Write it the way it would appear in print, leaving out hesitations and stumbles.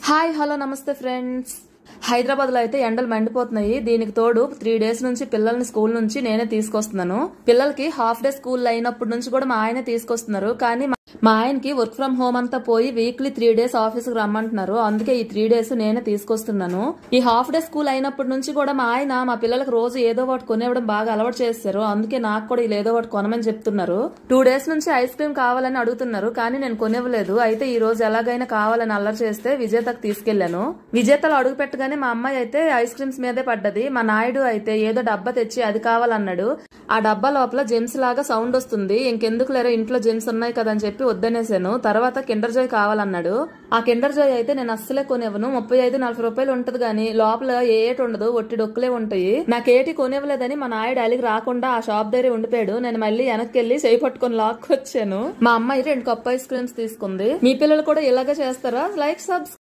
Hi hello నమస్తే friends. Hyderabad లో అయితే ఎండలు మండిపోతున్నాయి. దీనికి తోడు 3 days నుంచి పిల్లల్ని స్కూల్ నుంచి నేనే తీసుకొస్తున్నాను. పిల్లలకి హాఫ్ డే స్కూల్ అయినప్పటి నుంచి కూడా మా ఆయనే తీసుకొస్తున్నారు. కానీ మా ఆయనకి వర్క్ ఫ్రం హోమ్ అంతా పోయి వీక్లీ 3 days ఆఫీస్ కి రమ్మంటున్నారు. అందుకే ఈ 3 days నేనే తీసుకొస్తున్నాను. ఈ హాఫ్ డే స్కూల్ అయినప్పటి నుంచి కూడా మా ఆయన మా పిల్లలకు రోజు ఏదో ఒకటి కొనివ్వడం బాగా అలవాటు చేశారు. అందుకే నాకు కూడా ఇలా ఏదో ఒకటి కొనమని చెప్తున్నారు. 2 days నుంచి ఐస్ క్రీమ్ కావాలని అడుగుతున్నారు. కానీ నేను కొనివ్వలేదు. అయితే ఈ రోజు ఎలాగైనా కావాలని అల్లరి చేస్తే విజేతకు తీసుకెళ్లాను. విజేతలో అడుగు పెట్టగానే మా అమ్మాయి అయితే ఐస్ క్రీమ్స్ మీదే పడ్డది. మా నాయుడు అయితే ఏదో డబ్బా తెచ్చి అది కావాలన్నాడు. ఆ డబ్బా లోపల జెమ్స్ లాగా సౌండ్ వస్తుంది. ఇంకెందుకు లేరా ఇంట్లో జెమ్స్ ఉన్నాయి కదా అని చెప్పి వద్దనేసాను. తర్వాత కిండర్ జాయ్ కావాలన్నాడు. ఆ కిండర్ జాయ్ అయితే నేను అస్సలే కొనివ్వను. 35-40 రూపాయలు ఉంటది గానీ లోపల ఏటి ఉండదు, ఒట్టి డొక్కులే ఉంటాయి. నాకేటి కొనివ్వలేదని మా నాయుడు అలిగి రాకుండా ఆ షాప్ దగ్గర ఉండిపోయాడు. నేను మళ్ళీ వెనక్కి వెళ్లి చేయి పట్టుకుని లాక్కొచ్చాను. మా అమ్మాయి 2 కప్ ఐస్ క్రీమ్స్ తీసుకుంది. మీ పిల్లలు కూడా ఇలాగే చేస్తారా? Like subscribe.